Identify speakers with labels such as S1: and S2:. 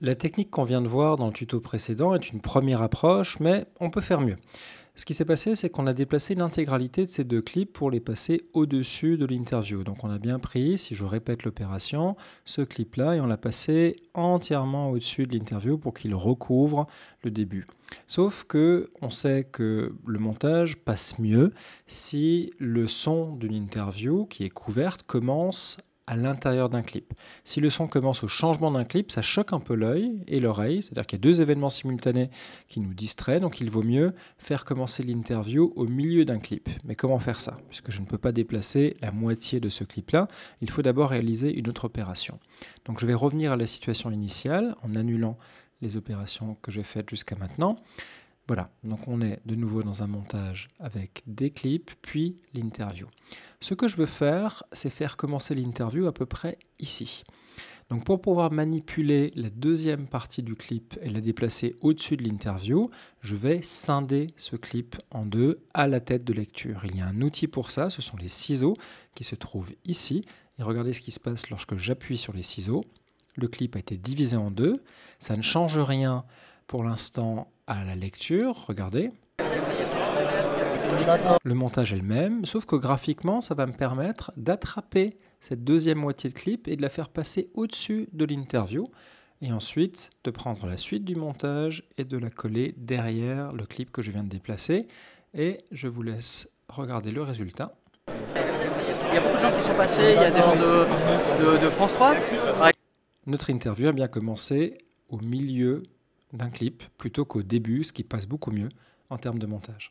S1: La technique qu'on vient de voir dans le tuto précédent est une première approche, mais on peut faire mieux. Ce qui s'est passé, c'est qu'on a déplacé l'intégralité de ces deux clips pour les passer au-dessus de l'interview. Donc on a bien pris, si je répète l'opération, ce clip-là et on l'a passé entièrement au-dessus de l'interview pour qu'il recouvre le début. Sauf que on sait que le montage passe mieux si le son d'une interview qui est couverte commence à l'intérieur d'un clip. Si le son commence au changement d'un clip, ça choque un peu l'œil et l'oreille, c'est-à-dire qu'il y a deux événements simultanés qui nous distraient, donc il vaut mieux faire commencer l'interview au milieu d'un clip. Mais comment faire ça? Puisque je ne peux pas déplacer la moitié de ce clip-là, il faut d'abord réaliser une autre opération. Donc je vais revenir à la situation initiale en annulant les opérations que j'ai faites jusqu'à maintenant. Voilà, donc on est de nouveau dans un montage avec des clips, puis l'interview. Ce que je veux faire, c'est faire commencer l'interview à peu près ici. Donc pour pouvoir manipuler la deuxième partie du clip et la déplacer au-dessus de l'interview, je vais scinder ce clip en deux à la tête de lecture. Il y a un outil pour ça, ce sont les ciseaux qui se trouvent ici. Et regardez ce qui se passe lorsque j'appuie sur les ciseaux. Le clip a été divisé en deux, ça ne change rien pour l'instant à la lecture, regardez. Le montage est le même, sauf que graphiquement, ça va me permettre d'attraper cette deuxième moitié de clip et de la faire passer au-dessus de l'interview. Et ensuite, de prendre la suite du montage et de la coller derrière le clip que je viens de déplacer. Et je vous laisse regarder le résultat.
S2: Il y a beaucoup de gens qui sont passés, il y a des gens de France 3.
S1: Notre interview a bien commencé au milieu d'un clip plutôt qu'au début, ce qui passe beaucoup mieux en termes de montage.